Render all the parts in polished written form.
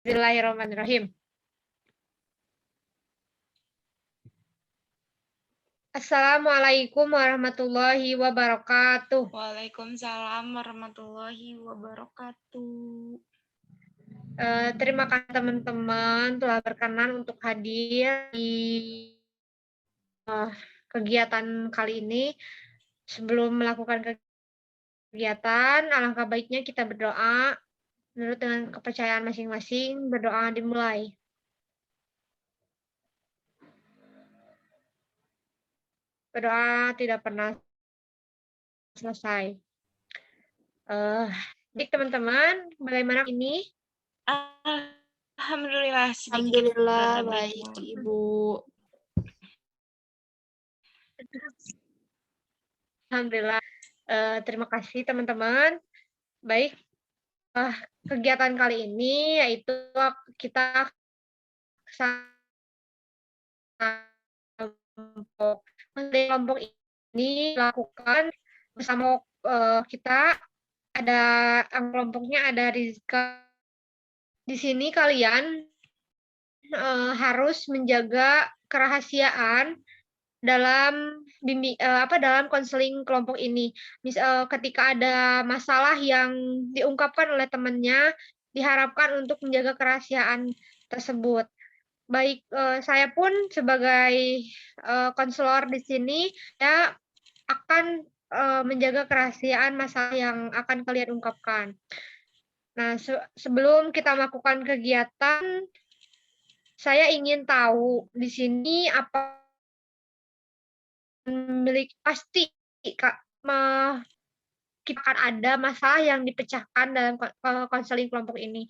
Bismillahirrahmanirrahim. Assalamualaikum warahmatullahi wabarakatuh. Waalaikumsalam warahmatullahi wabarakatuh. Terima kasih teman-teman telah berkenan untuk hadir di kegiatan kali ini. Sebelum melakukan kegiatan, alangkah baiknya kita berdoa menurut dengan kepercayaan masing-masing. Berdoa dimulai. Berdoa tidak pernah selesai. Baik teman-teman, bagaimana ini? Alhamdulillah sedikit Alhamdulillah rada baik Ibu. Alhamdulillah. Terima kasih teman-teman. Baik, kegiatan kali ini yaitu kita kelompok ini dilakukan bersama kita. Ada kelompoknya ada Rizka. Di sini kalian harus menjaga kerahasiaan dalam dalam konseling kelompok ini. Ketika ada masalah yang diungkapkan oleh temannya, diharapkan untuk menjaga kerahasiaan tersebut. Baik, saya pun sebagai konselor di sini ya akan menjaga kerahasiaan masalah yang akan kalian ungkapkan. Nah, sebelum kita melakukan kegiatan, saya ingin tahu di sini apa pasti kita akan ada masalah yang dipecahkan dalam konseling kelompok ini.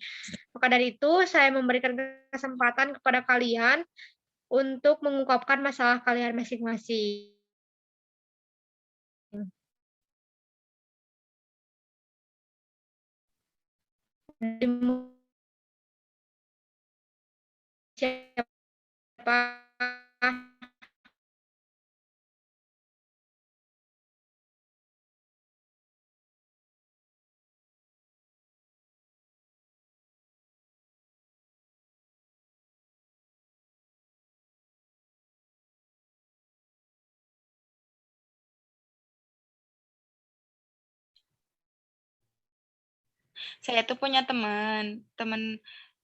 Maka dari itu, saya memberikan kesempatan kepada kalian untuk mengungkapkan masalah kalian masing-masing. Siapa? Saya tuh punya teman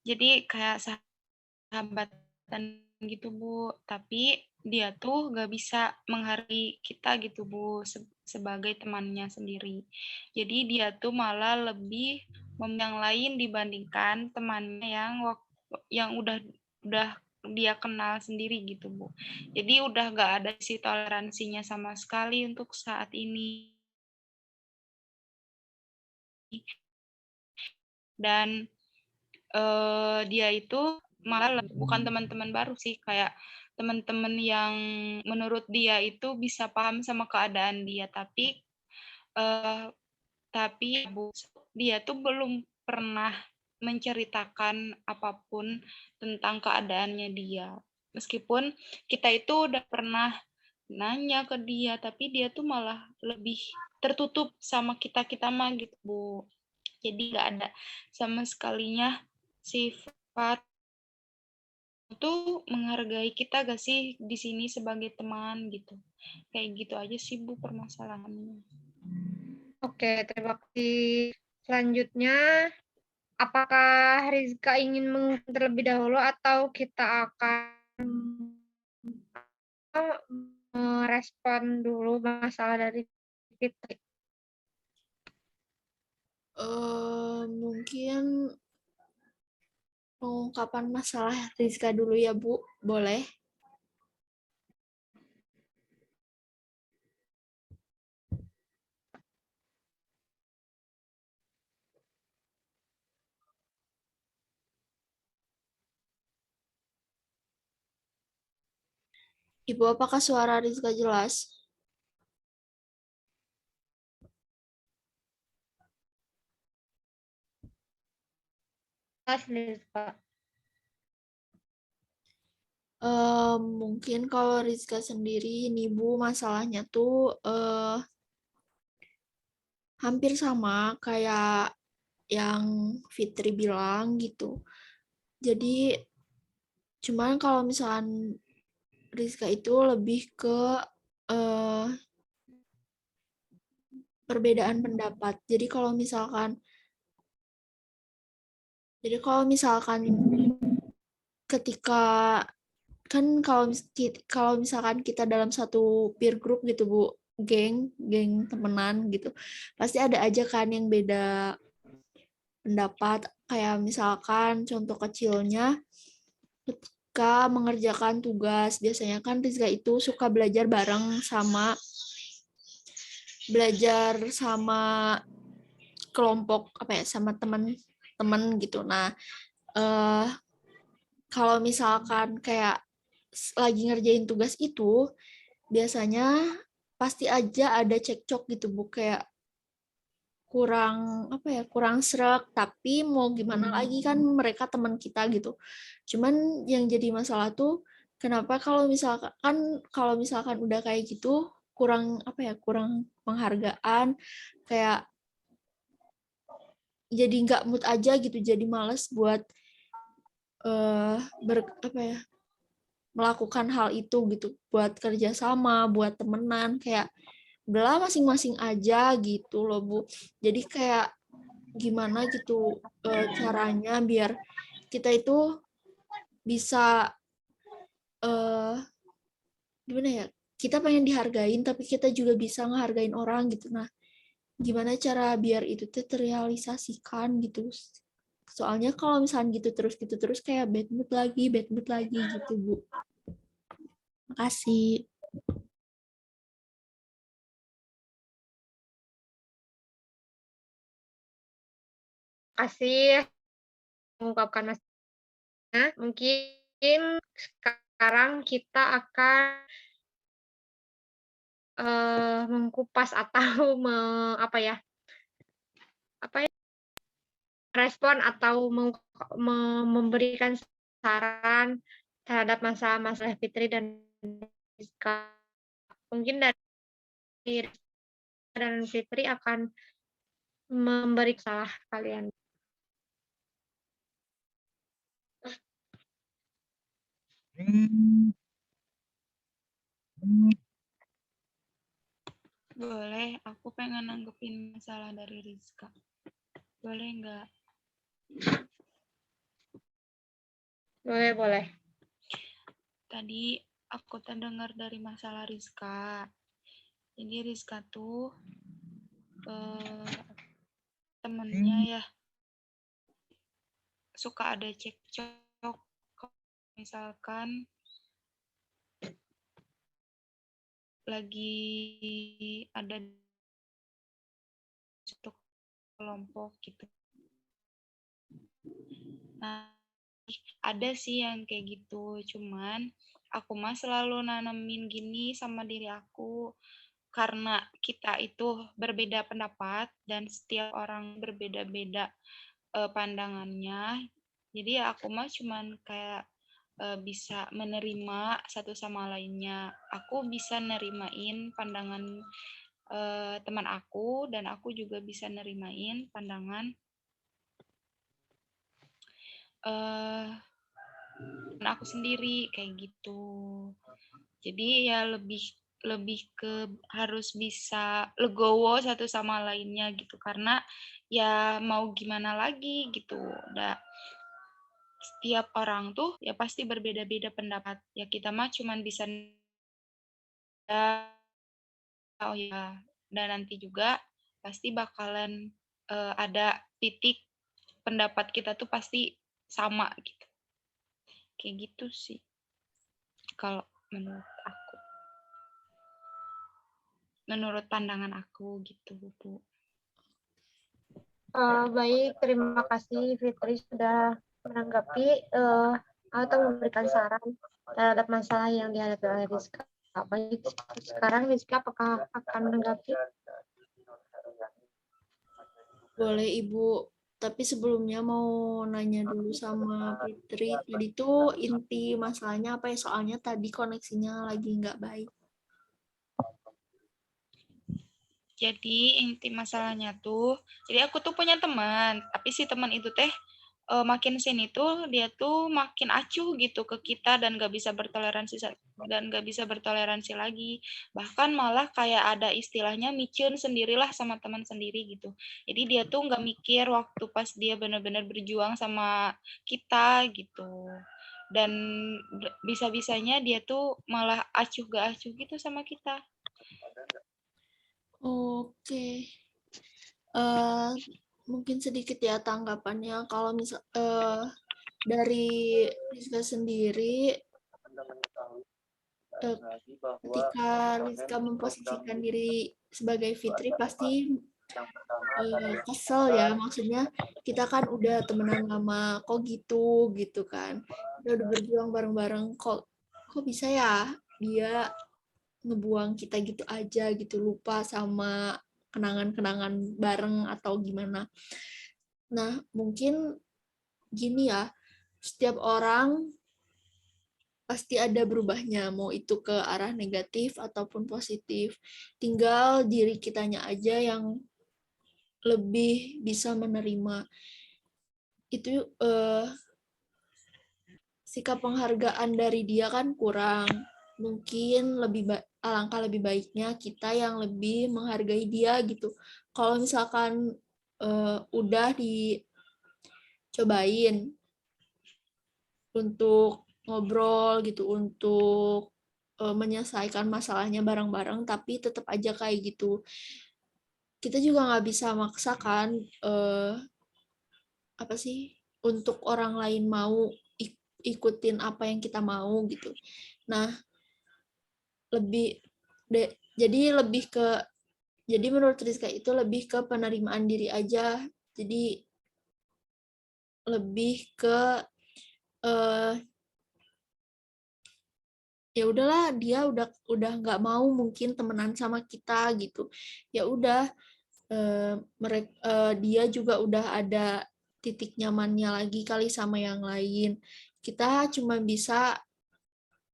jadi kayak sahabatan gitu Bu, tapi dia tuh gak bisa menghargai kita gitu Bu sebagai temannya sendiri. Jadi dia tuh malah lebih yang lain dibandingkan temannya yang udah dia kenal sendiri gitu Bu. Jadi udah gak ada sih toleransinya sama sekali untuk saat ini. Dan dia itu malah bukan teman-teman baru sih, kayak teman-teman yang menurut dia itu bisa paham sama keadaan dia, tapi dia tuh belum pernah menceritakan apapun tentang keadaannya dia. Meskipun kita itu udah pernah nanya ke dia, tapi dia tuh malah lebih tertutup sama kita-kita mah gitu, Bu. Jadi nggak ada sama sekalinya sifat untuk menghargai kita gak sih di sini sebagai teman gitu. Kayak gitu aja sih Bu permasalahannya. Oke, terima kasih. Selanjutnya, apakah Rizka ingin mengungkapkan terlebih dahulu atau kita akan merespon dulu masalah dari Fitri? Mungkin pengungkapan masalah Rizka dulu ya Bu, boleh? Ibu, apakah suara Rizka jelas? Rizka. Mungkin kalau Rizka sendiri, nih Bu, masalahnya tuh hampir sama kayak yang Fitri bilang gitu. Jadi cuman kalau misalkan Rizka itu lebih ke perbedaan pendapat. Jadi kalau misalkan ketika kan kalau misalkan kita dalam satu peer group gitu Bu, geng temenan gitu, pasti ada aja kan yang beda pendapat. Kayak misalkan contoh kecilnya ketika mengerjakan tugas, biasanya kan Rizka itu suka belajar sama kelompok apa ya, sama teman-teman gitu. Nah, kalau misalkan kayak lagi ngerjain tugas itu, biasanya pasti aja ada cekcok gitu Bu, kayak kurang srek, tapi mau gimana lagi kan mereka teman kita gitu. Cuman yang jadi masalah tuh kenapa kalau misalkan udah kayak gitu kurang penghargaan, kayak jadi nggak mood aja gitu, jadi males buat eh melakukan hal itu gitu, buat kerja sama, buat temenan, kayak udahlah masing-masing aja gitu loh Bu. Jadi kayak gimana gitu caranya biar kita itu bisa gimana ya, kita pengen dihargain tapi kita juga bisa ngehargain orang gitu. Nah, gimana cara biar itu terrealisasikan gitu. Soalnya kalau misalnya gitu terus kayak bad mood lagi gitu Bu. Makasih. Kasih mengungkapkan masalahnya. Mungkin sekarang kita akan mengkupas atau respon atau memberikan saran terhadap masalah-masalah Fitri dan Rizka. Mungkin dari Rizka dan Fitri akan memberi salah kalian. Boleh, aku pengen nanggepin masalah dari Rizka. Boleh nggak? Boleh. Tadi aku terdengar dari masalah Rizka. Jadi Rizka tuh temennya ya suka ada cekcok. Misalkan lagi ada satu kelompok gitu. Nah, ada sih yang kayak gitu, cuman aku mah selalu nanamin gini sama diri aku, karena kita itu berbeda pendapat dan setiap orang berbeda-beda pandangannya. Jadi ya aku mah cuman kayak bisa menerima satu sama lainnya. Aku bisa nerimain pandangan teman aku dan aku juga bisa nerimain pandangan aku sendiri kayak gitu. Jadi ya lebih ke harus bisa legowo satu sama lainnya gitu, karena ya mau gimana lagi gitu. Setiap orang tuh ya pasti berbeda-beda pendapat. Ya kita mah cuman bisa oh ya, dan nanti juga pasti bakalan ada titik pendapat kita tuh pasti sama gitu. Kayak gitu sih kalau menurut pandangan aku gitu Bu. Baik, terima kasih Fitri sudah menanggapi atau memberikan saran terhadap masalah yang dihadapi oleh Rizka. Baik, sekarang Rizka apakah akan menanggapi? Boleh Ibu, tapi sebelumnya mau nanya dulu sama Fitri. Tadi tuh inti masalahnya apa ya? Soalnya tadi koneksinya lagi nggak baik. Jadi inti masalahnya tuh, jadi aku tuh punya teman, tapi si teman itu teh makin sini tuh dia tuh makin acuh gitu ke kita dan gak bisa bertoleransi lagi. Bahkan malah kayak ada istilahnya micin sendirilah sama teman sendiri gitu. Jadi dia tuh nggak mikir waktu pas dia benar-benar berjuang sama kita gitu. Dan bisa-bisanya dia tuh malah acuh gak acuh gitu sama kita. Oke. Mungkin sedikit ya tanggapannya kalau misal dari Rizka sendiri ketika Rizka memposisikan diri sebagai Fitri pasti kesel ya, maksudnya kita kan udah temenan lama kok gitu kan, kita udah berjuang bareng-bareng kok bisa ya dia ngebuang kita gitu aja gitu, lupa sama kenangan-kenangan bareng atau gimana. Nah, mungkin gini ya, setiap orang pasti ada berubahnya, mau itu ke arah negatif ataupun positif. Tinggal diri kitanya aja yang lebih bisa menerima. Itu sikap penghargaan dari dia kan kurang. Mungkin alangkah lebih baiknya kita yang lebih menghargai dia gitu. Kalau misalkan udah dicobain untuk ngobrol gitu, untuk menyelesaikan masalahnya bareng-bareng, tapi tetap aja kayak gitu. Kita juga nggak bisa maksa kan apa sih untuk orang lain mau ikutin apa yang kita mau gitu. Nah, jadi menurut Rizka itu lebih ke penerimaan diri aja. Jadi lebih ke ya udahlah, dia udah nggak mau mungkin temenan sama kita gitu. Ya udah, dia juga udah ada titik nyamannya lagi kali sama yang lain. Kita cuma bisa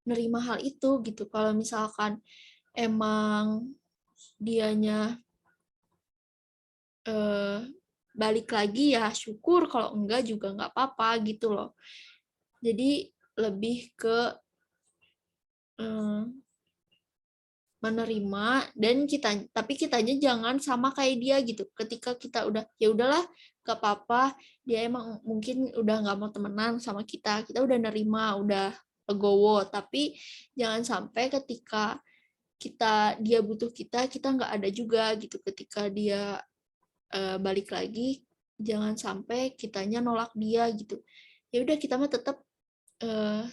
nerima hal itu gitu. Kalau misalkan emang dianya balik lagi ya syukur, kalau enggak juga nggak apa-apa gitu loh. Jadi lebih ke menerima, dan tapi kitanya jangan sama kayak dia gitu. Ketika kita udah ya udahlah gak apa-apa, dia emang mungkin udah nggak mau temenan sama kita udah nerima, udah legowo, tapi jangan sampai ketika dia butuh kita nggak ada juga gitu. Ketika dia balik lagi, jangan sampai kitanya nolak dia gitu. Ya udah, kita mah tetap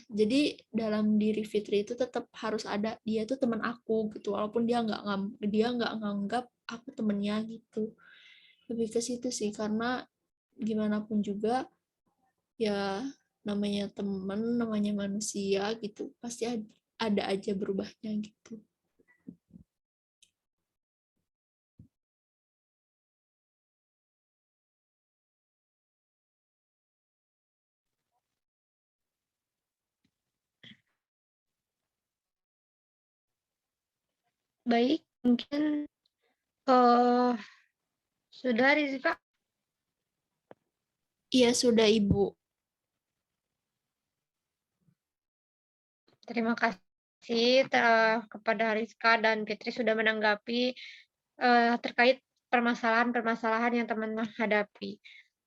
jadi dalam diri Fitri itu tetap harus ada dia tuh teman aku gitu, walaupun dia nggak nganggap aku temennya gitu. Lebih ke situ sih, karena gimana pun juga ya namanya teman, namanya manusia gitu, pasti ada aja berubahnya gitu. Baik, mungkin uh, sudah Rizka. Iya sudah Ibu. Terima kasih kepada Rizka dan Fitri sudah menanggapi terkait permasalahan-permasalahan yang teman-teman hadapi.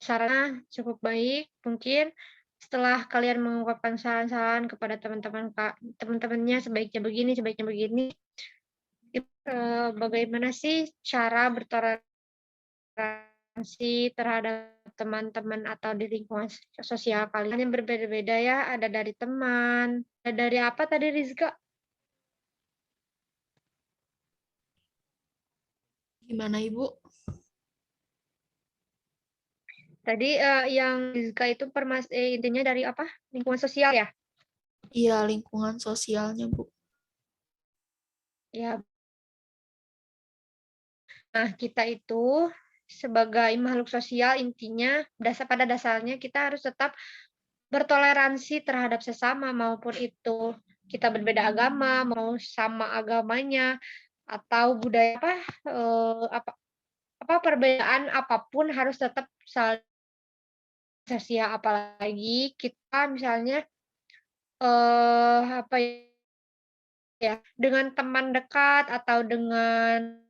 Sarannya cukup baik, mungkin setelah kalian mengungkapkan saran-saran kepada teman-temannya sebaiknya begini, bagaimana sih cara bertoleransi terhadap teman-teman atau di lingkungan sosial kalian yang berbeda-beda ya, ada dari teman, ada dari apa tadi Rizka? Gimana Ibu? Tadi yang Rizka itu intinya dari apa? Lingkungan sosial ya? Iya, lingkungan sosialnya Bu. Ya. Nah, kita itu sebagai makhluk sosial intinya pada dasarnya kita harus tetap bertoleransi terhadap sesama, maupun itu kita berbeda agama, mau sama agamanya atau budaya apa perbedaan apapun harus tetap saling sosial, apalagi kita misalnya apa ya, dengan teman dekat atau dengan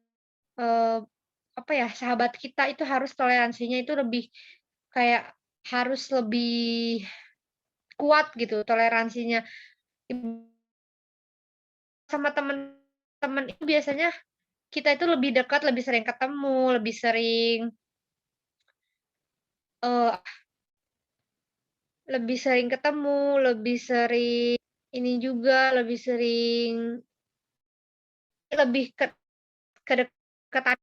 apa ya, sahabat kita itu harus toleransinya itu lebih kayak harus lebih kuat gitu toleransinya. Sama teman-teman itu biasanya kita itu lebih dekat, lebih sering ketemu, eee, lebih sering ketemu, lebih sering ini juga, lebih kedekatan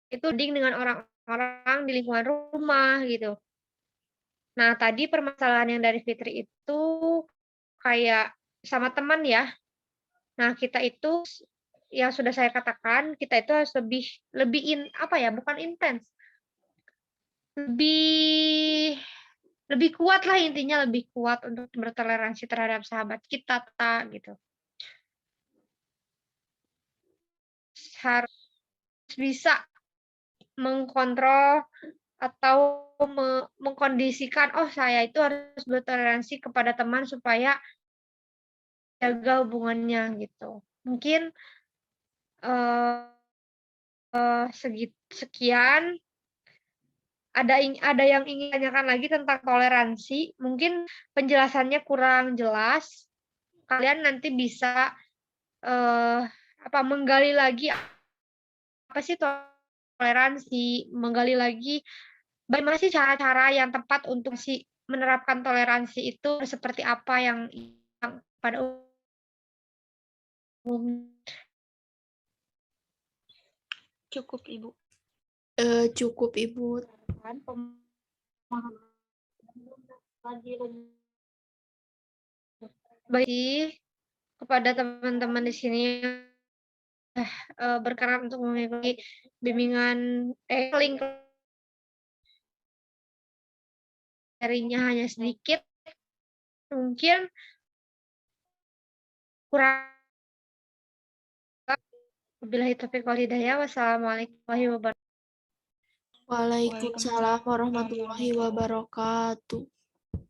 itu dibanding dengan orang-orang di lingkungan rumah gitu. Nah, tadi permasalahan yang dari Fitri itu kayak sama teman ya. Nah, kita itu yang sudah saya katakan, kita itu harus lebih lebih apa ya, bukan intens, lebih lebih kuat lah intinya, lebih kuat untuk bertoleransi terhadap sahabat kita, gitu. Harus bisa mengkontrol atau mengkondisikan, "Oh, saya itu harus bertoleransi kepada teman supaya jaga hubungannya," gitu. Mungkin, eee sekian, ada yang ingin tanyakan lagi tentang toleransi, mungkin penjelasannya kurang jelas, kalian nanti bisa, eee, menggali lagi apa sih toleransi, menggali lagi bagaimana sih cara-cara yang tepat untuk menerapkan toleransi itu seperti apa yang pada umumnya Cukup, Ibu. Cukup, Ibu. kan pemahaman lagi baik kepada teman-teman di sini berkenan untuk mengikuti bimbingan link materinya hanya sedikit, mungkin kurang. Wabillahi taufiq wal hidayah. Wassalamualaikum warahmatullahi wabarakatuh. Waalaikumsalam warahmatullahi wabarakatuh.